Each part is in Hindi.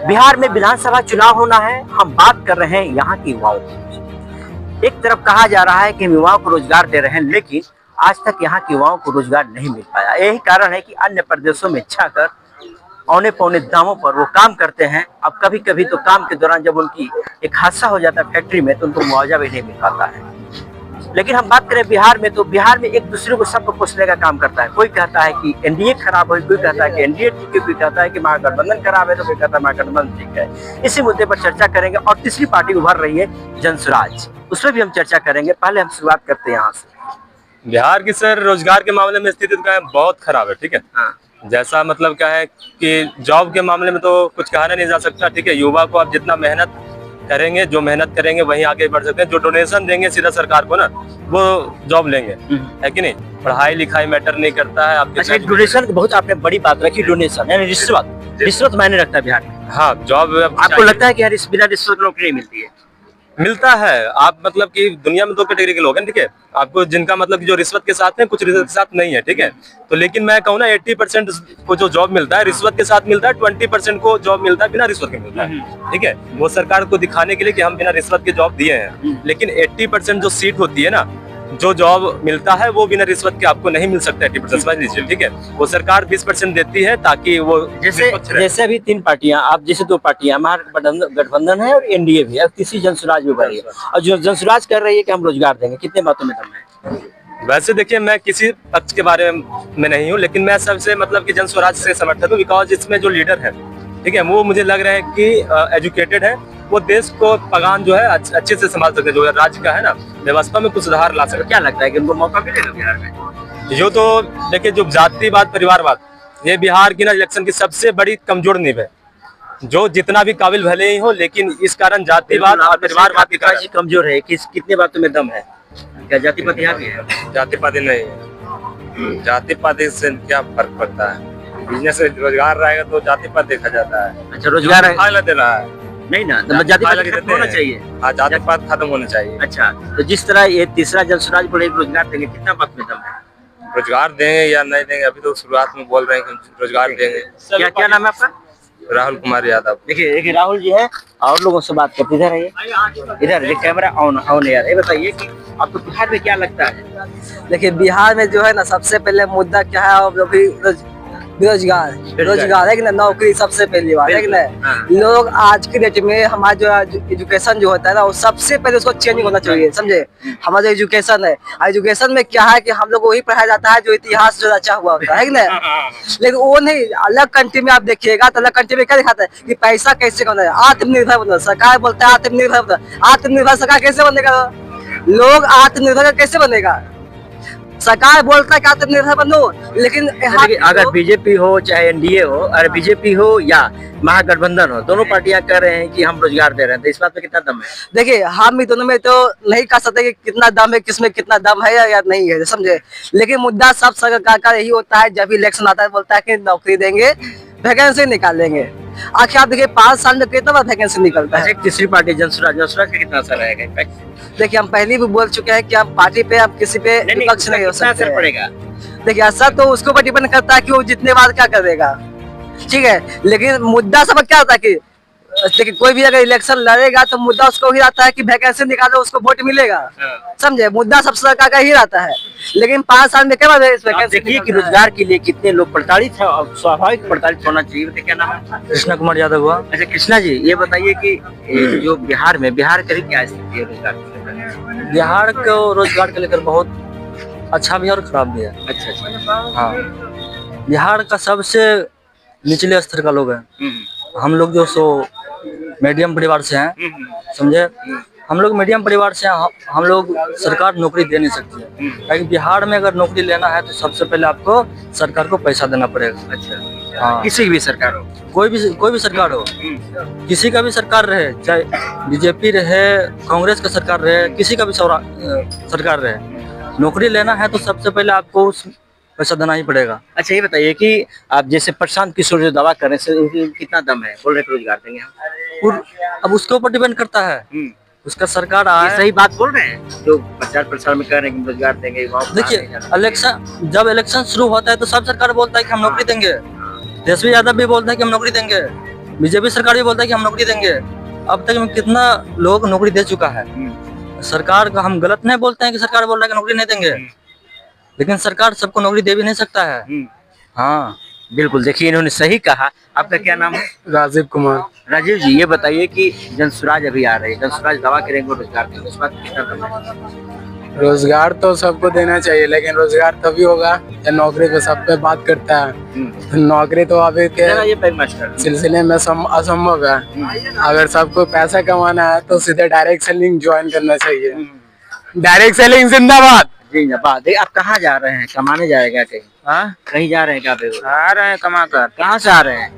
बिहार में विधानसभा चुनाव होना है, हम बात कर रहे हैं यहाँ के युवाओं की। एक तरफ कहा जा रहा है कि हम युवाओं को रोजगार दे रहे हैं, लेकिन आज तक यहाँ के युवाओं को रोजगार नहीं मिल पाया। यही कारण है कि अन्य प्रदेशों में जाकर औने पौने दामों पर वो काम करते हैं। अब कभी कभी तो काम के दौरान जब उनकी एक हादसा हो जाता है फैक्ट्री में, तो उनको मुआवजा भी नहीं मिल पाता है। लेकिन हम बात करें बिहार में, तो बिहार में एक दूसरे को सबको कोसने का काम करता है। कोई कहता है कि एनडीए खराब है, कोई कहता है कि एनडीए ठीक है, कोई कहता है कि महागठबंधन खराब है, तो कोई कहता है महागठबंधन ठीक है। इसी मुद्दे पर चर्चा करेंगे। और तीसरी पार्टी उभर रही है जनसुराज, उस पर भी हम चर्चा करेंगे। पहले हम शुरुआत करते हैं यहाँ से। बिहार की सर रोजगार के मामले में स्थिति तो क्या है, बहुत खराब है। ठीक है, जैसा मतलब क्या है कि जॉब के मामले में तो कुछ कहा नहीं जा सकता। ठीक है, युवा को आप जितना मेहनत करेंगे, जो मेहनत करेंगे वहीं आगे बढ़ सकते हैं। जो डोनेशन देंगे सीधा सरकार को ना, वो जॉब लेंगे, है कि नहीं। पढ़ाई लिखाई मैटर नहीं करता है आपके। अच्छा, डोनेशन की बहुत आपने बड़ी बात रखी। डोनेशन यानी रिश्वत मायने रखता है बिहार में। हाँ, जॉब आपको लगता है कि यार इस बिना रिश्वत नौकरी नहीं मिलती है? मिलता है। आप मतलब कि दुनिया में दो कैटेगरी के लोग हैं। ठीक है, आपको जिनका मतलब कि जो रिश्वत के साथ है, कुछ रिश्वत के साथ नहीं है। ठीक है, तो लेकिन मैं कहूँ ना 80% को जो जॉब मिलता है रिश्वत के साथ मिलता है, 20% को जॉब मिलता है बिना रिश्वत के मिलता है। ठीक है, वो सरकार को दिखाने के लिए कि हम बिना रिश्वत के जॉब दिए हैं। लेकिन 80% जो सीट होती है ना, जो जॉब मिलता है वो बिना रिश्वत के आपको नहीं मिल सकता। 80% समझ लीजिए। ठीक है, वो सरकार 20% देती है ताकि वो जैसे अभी तीन पार्टियां, आप जैसे दो पार्टियां, महागठबंधन है और एनडीए भी, अब तीसरी जनसुराज भी बनी है। और जो जनसुराज कर रही है कि हम रोजगार देंगे, कितने बातों में दम है? वैसे देखिए, मैं किसी पक्ष के बारे में नहीं हूँ, लेकिन मैं सबसे मतलब कि जनस्वराज से समर्थक हूँ। बिकॉज इसमें जो लीडर है, ठीक है, वो मुझे लग रहा है कि एजुकेटेड है। वो देश को पगान जो है अच्छे से संभाल सकते हैं। जो राज्य का है ना, व्यवस्था में कुछ सुधार ला सकते। क्या लगता है कि उनको मौका मिलेगा बिहार में? जो तो देखिए, जो जातिवाद परिवारवाद, ये बिहार की ना इलेक्शन की सबसे बड़ी कमजोर नींव है। जो जितना भी काबिल भले ही हो, लेकिन इस कारण जातिवाद और परिवारवाद की कारण कमजोर है। कितने बातों में दम है? क्या जाति पाति यहाँ भी है? जाति पाति नहीं, जाति पाति से क्या फर्क पड़ता है। बिजनेस से रोजगार रहेगा तो जाति पात देखा जाता है। अच्छा, रोजगार दे रहा है नहीं ना, तो जाति पात खत्म होना चाहिए। हाँ, जाति पात खत्म होना चाहिए। अच्छा, तो जिस तरह ये तीसरा जनसुराज बोले रोजगार देंगे, कितना बात में दम है? रोजगार देंगे या नहीं देंगे, अभी तो शुरुआत में बोल रहे हैं कि रोजगार देंगे। क्या नाम है आपका? राहुल कुमार यादव। देखिए राहुल जी है, और लोगों से बात करते। इधर है, इधर ये कैमरा ऑन यार। ये बताइए कि आपको बिहार में क्या लगता है? देखिए, बिहार में जो है ना, सबसे पहले मुद्दा क्या है, अब अभी बेरोजगार है कि ना, नौकरी सबसे पहली बात है कि ना। लोग आज के डेट में हमारा जो एजुकेशन जो होता है ना, वो सबसे पहले उसको चेंज होना चाहिए, समझे। हमारा जो एजुकेशन है, एजुकेशन में क्या है कि हम लोग वही पढ़ाया जाता है जो इतिहास जो रचा हुआ होता है कि ना। लेकिन वो नहीं, अलग कंट्री में आप देखिएगा तो अलग कंट्री में क्या दिखाता है कि पैसा कैसे कमाना है, आत्मनिर्भर बनना। सरकार बोलता है आत्मनिर्भर सरकार कैसे बनेगा? लोग आत्मनिर्भर कैसे बनेगा? सरकार बोलता है कि आत्मनिर्भर बनो, लेकिन अगर बीजेपी हो चाहे एनडीए हो, अरे बीजेपी हो या महागठबंधन हो, दोनों पार्टियां कह रहे हैं कि हम रोजगार दे रहे हैं, तो इस बात में कितना दम है? देखिए, हम भी दोनों में तो नहीं कह सकते कि कितना दम है, किसमें कितना दम है या नहीं है, समझे। लेकिन मुद्दा सब सरकार का यही होता है, जब इलेक्शन आता है बोलता है कि नौकरी देंगे, वैकेंसी निकालेंगे। आखिर आप देखिए 5 साल में कितना बार वैकेंसी निकलता है। तीसरी पार्टी जनसुराज का कितना असर रहेगा? देखिए, हम पहले भी बोल चुके हैं कि हम पार्टी पे, हम किसी पे विपक्ष नहीं हो सकते। असर पड़ेगा? देखिए, असर तो उसके ऊपर डिपेंड करता है कि वो जितने बार क्या करेगा, ठीक है। लेकिन मुद्दा सब क्या होता है कि देखिए, कोई भी अगर इलेक्शन लड़ेगा तो मुद्दा उसको ही रहता है कि वैकेंसी निकालो, उसको वोट मिलेगा, समझे। मुद्दा सब सरकार का ही रहता है। लेकिन 5 साल में क्या देखिए कि रोजगार के लिए कितने लोग प्रताड़ित है, और स्वाभाविक प्रताड़ित होना चाहिए। क्या नाम है? कृष्णा कुमार यादव हुआ। अच्छा कृष्णा जी, ये बताइए कि जो बिहार की क्या स्थिति है रोजगार को लेकर? बिहार को रोजगार को लेकर बहुत अच्छा भी है और खराब भी है। अच्छा। हाँ, बिहार का सबसे निचले स्तर का लोग है। हम लोग जो सो मीडियम परिवार से हैं, समझे। हम लोग मीडियम परिवार से हैं, हम लोग सरकार नौकरी दे नहीं सकती है। क्योंकि बिहार में अगर नौकरी लेना है तो सबसे पहले आपको सरकार को पैसा देना पड़ेगा। अच्छा, हाँ, किसी की भी सरकार हो, कोई भी सरकार हो, किसी का भी सरकार रहे, चाहे बीजेपी रहे, कांग्रेस का सरकार रहे, किसी का भी सरकार रहे, नौकरी लेना है तो सबसे पहले आपको उस पैसा देना ही पड़ेगा। अच्छा, ये बताइए कि आप जैसे प्रशांत किशोर जो दावा कर रहे हैं, कितना दम है? बोल रहे रोजगार देंगे हम। अब उसके ऊपर डिपेंड करता है, उसका सरकार आए। सही बात बोल रहे हैं जो प्रचार प्रसार में कह रहे हैं कि रोजगार देंगे। देखिए, जब इलेक्शन शुरू होता है तो सब सरकार बोलता है कि हम नौकरी देंगे। तेजस्वी यादव भी बोलता है कि हम नौकरी देंगे, बीजेपी सरकार भी बोलता है कि हम नौकरी देंगे। अब तक में कितना लोग नौकरी दे चुका है। सरकार का हम गलत नहीं बोलते हैं कि सरकार बोल रहा है कि नौकरी नहीं देंगे, लेकिन सरकार सबको नौकरी दे भी नहीं सकता है। हाँ बिल्कुल, देखिए इन्होंने सही कहा। आपका क्या नाम है? राजीव कुमार। राजीव जी, ये बताइए कि जनसुराज अभी आ रही है, जनसुराज दावा करेंगे रोजगार देंगे, इस बात कितना दम है? रोजगार तो सबको देना चाहिए, लेकिन रोजगार तभी होगा जब नौकरी पे सब पे बात करता है। नौकरी तो अभी के ये पैक मास्टर सिलसिले में असंभव है। अगर सबको पैसा कमाना है तो सीधे डायरेक्ट सेलिंग ज्वाइन करना चाहिए। डायरेक्ट सेलिंग जिंदाबाद। जी बात। आप कहाँ जा रहे हैं? कमाने जाएगा कहीं? हाँ, कहीं जा रहे हैं? क्या पे आ रहे हैं कमा कर। कहाँ से आ रहे हैं?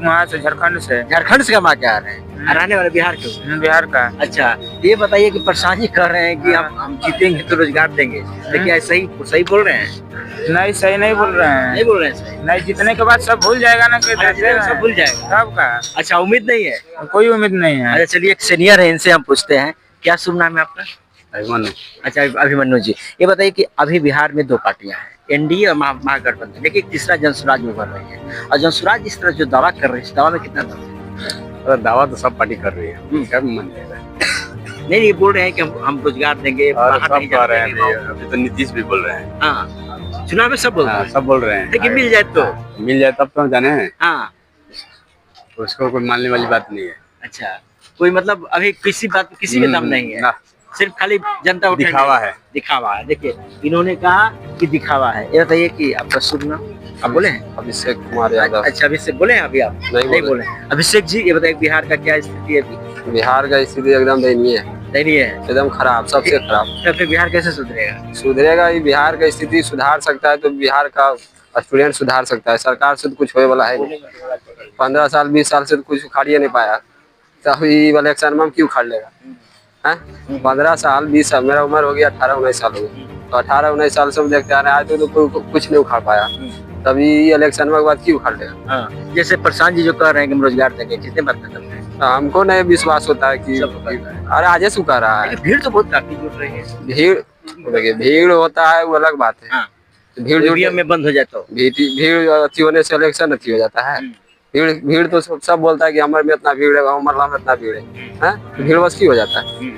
वहाँ से झारखंड से। झारखंड से कमा के आ रहे हैं? रहने वाले बिहार के हो? बिहार का। अच्छा, ये बताइए कि प्रशांत जी कह रहे हैं कि हम जीतेंगे तो रोजगार देंगे, लेकिन सही बोल रहे हैं? नहीं, सही नहीं बोल रहे हैं। नहीं बोल रहे हैं सही? नहीं, जीतने के बाद सब भूल जाएगा ना कि सब भूल जाएगा सब का। अच्छा, उम्मीद नहीं है? कोई उम्मीद नहीं है। अच्छा चलिए, एक सीनियर है, इनसे हम पूछते हैं। क्या शुभ नाम है आपका? अभिमन्यु। अच्छा अभिमन्यु जी, ये बताइए कि अभी बिहार में दो पार्टियां हैं, एनडीए और महागठबंधन, लेकिन तीसरा जनसुराज में भर रही है। और जनसुराज इस तरह जो दावा कर रही है, इस दावा में कितना दम है? दावा तो सब पार्टी कर रही है, क्या मन है? नहीं, ये बोल रहे हैं कि हम रोजगार देंगे, बाहर नहीं सब कह रहे जाने हैं, देंगे। अभी तो नीतीश भी बोल रहे हैं। हाँ, चुनाव में सब बोल रहे हैं, सब बोल रहे हैं, लेकिन मिल जाए तो। मिल जाए तब तो जाने हैं। हाँ, उसको कोई मानने वाली बात नहीं है। अच्छा, कोई मतलब अभी किसी बात किसी में दम नहीं है, ना। सिर्फ खाली जनता को दिखावा है। दिखावा है। देखिए इन्होंने कहा कि दिखावा है। ये बताइए कि आपका शुभ नाम? आप बोले हैं? अभिषेक कुमार यादव। अच्छा, अभिषेक बोले हैं अभी आप? नहीं बोले। अभिषेक जी, ये बताइए बिहार का क्या स्थिति है अभी? बिहार का स्थिति एकदम दयनीय है, नहीं है, एकदम खराब, सबसे खराब। तो फिर बिहार कैसे सुधरेगा? सुधरेगा ही, बिहार का स्थिति सुधार सकता है तो बिहार का स्टूडेंट सुधार सकता है। सरकार से तो कुछ होने वाला है नहीं। 15 साल 20 साल से तो कुछ उखाड़ ही नहीं पाया, तो अभी वाले इलेक्शन में हम क्यों उखाड़ लेगा? 15 साल 20 साल, मेरा उम्र हो गया 18-19 साल हो गया, तो 18-19 साल से हम देखते आ रहे हैं, आज तो कोई कुछ नहीं उखाड़ पाया, तभी इलेक्शन में बाद क्यों उखाड़ लेगा? हाँ, जैसे प्रशांत जी जो कह रहे हैं कि हम रोजगार देंगे, कितने बात करते हैं? हमको नहीं विश्वास होता है कि अरे आज से कह रहा है। लेकिन भीड़ तो बहुत काफी जुट रही है। भीड़ होता है वो अलग बात है। हाँ, भीड़ ईवीएम में बंद हो जाए तो भीड़ अच्छी होने से इलेक्शन अच्छी हो जाता है। भीड़ तो सब बोलता है कि हमारे में इतना भीड़ है, हमारे में इतना भीड़ है, भीड़ बस की हो जाता है।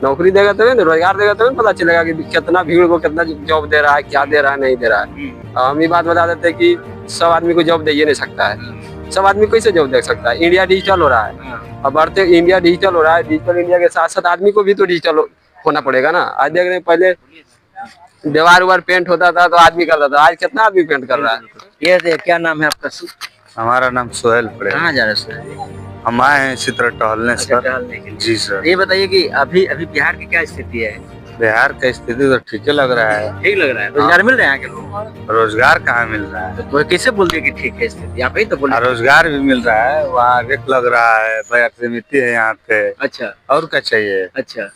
नौकरी देगा तभी ना, रोजगार देगा तभी पता चलेगा कि कितना भीड़ को कितना जॉब दे रहा है, क्या दे रहा है, नहीं दे रहा है। हम ये बात बता देते हैं कि सब आदमी को जॉब दे ही नहीं सकता है। सब आदमी कैसे जॉब दे सकता है? इंडिया डिजिटल हो रहा है, अब बढ़ते इंडिया डिजिटल हो रहा है। डिजिटल इंडिया के साथ साथ आदमी को भी तो डिजिटल होना पड़ेगा ना। आज देख रहे हैं, पहले दीवार पेंट होता था तो आदमी करता था, आज कितना आदमी पेंट कर रहा है। ये क्या नाम है आपका? हमारा नाम सोहेल पड़ेगा। कहाँ जा रहे हैं? हम आए हैं इसी तरह टहलने सर। टहलने के लिए। जी सर। ये बताइए कि अभी बिहार की क्या स्थिति है? बिहार का स्थिति तो ठीक ही लग रहा है। ठीक लग रहा है? रोजगार मिल रहे हैं लोग? रोजगार कहाँ मिल रहा है? तो कैसे बोल दिए कि ठीक है स्थिति? आप ही तो बोले। रोजगार भी मिल रहा है, वहाँ रेट लग रहा है, बाजार समिति है यहाँ पे। अच्छा, और क्या चाहिए? अच्छा,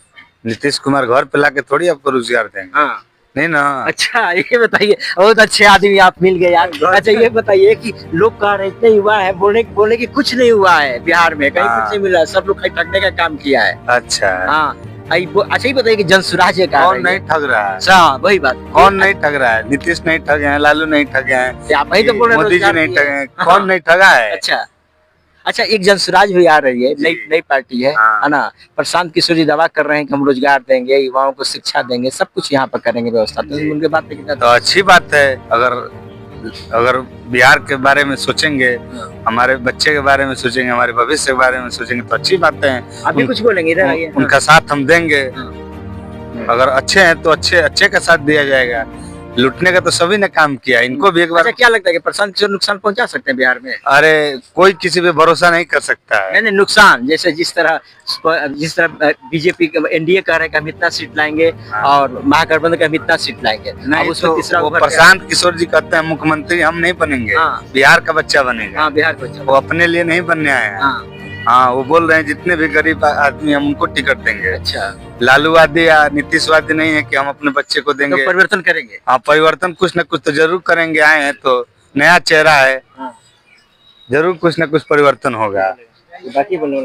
नीतीश कुमार घर पे लाके थोड़ी आपको रोजगार देंगे। हाँ, नहीं ना। अच्छा, ये बताइए, बहुत अच्छे आदमी आप मिल गए यार। अच्छा, ये बताइए कि लोग कह रहे इतने युवा है, बोलने की कुछ नहीं हुआ है बिहार में, कहीं कुछ नहीं मिला, सब लोग ठगने का काम किया है। अच्छा। हाँ, अच्छा, ये बताइए कि जनसुराज है कौन नहीं ठग रहा है? अच्छा, वही बात, कौन नहीं ठग रहा है? नीतीश नहीं ठगे हैं, लालू नहीं ठगे हैं, आप वही तो बोल रहे हैं, मोदी जी रोजगार नहीं दिए। ठगे हैं, कौन नहीं ठगा है? अच्छा, एक जनसुराज भी आ रही है, नई पार्टी है ना? प्रशांत किशोर जी दावा कर रहे हैं कि हम रोजगार देंगे, युवाओं को शिक्षा देंगे, सब कुछ यहाँ पर करेंगे व्यवस्था। तो उनके बात तो अच्छी बात है। अगर बिहार के बारे में सोचेंगे, हमारे बच्चे के बारे में सोचेंगे, हमारे भविष्य के बारे में सोचेंगे तो अच्छी बात है। अभी कुछ बोलेंगे, इधर आइए। उनका साथ हम देंगे। अगर अच्छे हैं तो अच्छे का साथ दिया जाएगा। लूटने का तो सभी ने काम किया, इनको भी एक बार। अच्छा, क्या लगता है कि प्रशांत किशोर नुकसान पहुंचा सकते हैं बिहार में? अरे कोई किसी पे भरोसा नहीं कर सकता है। नहीं, नुकसान जैसे जिस तरह बीजेपी एनडीए कह रहे हैं कि हम इतना सीट लाएंगे और महागठबंधन का हम इतना सीट लाएंगे, नहीं उसमें तो तीसरा वो प्रशांत किशोर जी कहते हैं मुख्यमंत्री हम नहीं बनेंगे, बिहार का बच्चा बनेगा। हाँ, बिहार को वो अपने लिए नहीं बनने आए हैं। हाँ, वो बोल रहे हैं जितने भी गरीब आदमी हम उनको टिकट देंगे। अच्छा, लालूवादी या नीतीशवादी नहीं है कि हम अपने बच्चे को देंगे। तो परिवर्तन करेंगे। हाँ, परिवर्तन कुछ न कुछ तो जरूर करेंगे। आए हैं तो नया चेहरा है, जरूर कुछ न कुछ परिवर्तन होगा। बाकी बोलो।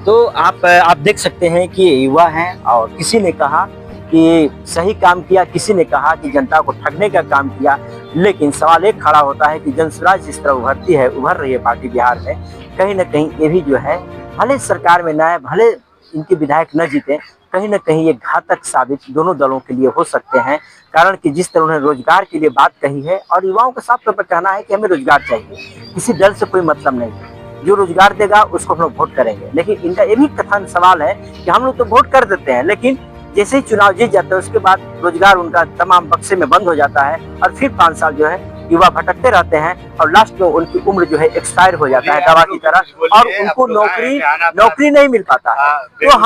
तो आप देख सकते हैं कि ये युवा हैं और किसी ने कहा कि सही काम किया, किसी ने कहा कि जनता को ठगने का काम किया। लेकिन सवाल एक खड़ा होता है कि जनसुराज जिस तरह उभर रही है पार्टी बिहार में, कहीं ना कहीं ये भी जो है भले सरकार में न आए, भले इनके विधायक न जीते, कहीं ना कहीं ये घातक साबित दोनों दलों के लिए हो सकते हैं। कारण कि जिस तरह उन्होंने रोजगार के लिए बात कही है और युवाओं का साफ तौर पर कहना है कि हमें रोजगार चाहिए, किसी दल से कोई मतलब नहीं, जो रोजगार देगा उसको हम लोग वोट करेंगे। लेकिन इनका ये भी कथन सवाल है कि हम लोग तो वोट कर देते हैं, लेकिन जैसे ही चुनाव जीत जाते हैं उसके बाद रोजगार उनका तमाम बक्से में बंद हो जाता है और फिर 5 साल जो है युवा भटकते रहते हैं और लास्ट में उनकी उम्र जो है एक्सपायर हो जाता है दवा की तरह और उनको नौकरी नहीं मिल पाता है। तो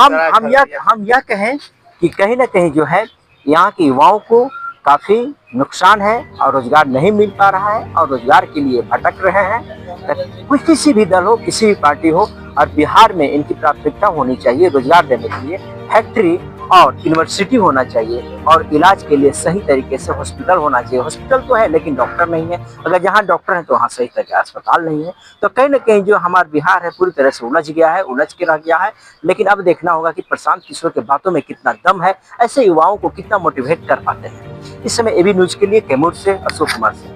हम यह कहें कि कहीं ना कहीं जो है यहाँ के युवाओं को काफी नुकसान है और रोजगार नहीं मिल पा रहा है और रोजगार के लिए भटक रहे हैं। कुछ किसी भी दल हो, किसी भी पार्टी हो, और बिहार में इनकी प्राथमिकता होनी चाहिए रोजगार देने के लिए फैक्ट्री और यूनिवर्सिटी होना चाहिए और इलाज के लिए सही तरीके से हॉस्पिटल होना चाहिए। हॉस्पिटल तो है लेकिन डॉक्टर नहीं है, अगर जहाँ डॉक्टर है तो वहाँ सही तरह का अस्पताल नहीं है। तो कहीं ना कहीं जो हमारा बिहार है पूरी तरह से उलझ गया है, उलझ के रह गया है। लेकिन अब देखना होगा कि प्रशांत किशोर के बातों में कितना दम है, ऐसे युवाओं को कितना मोटिवेट कर पाते हैं। इस समय एबी न्यूज के लिए कैमूर से अशोक कुमार सिंह।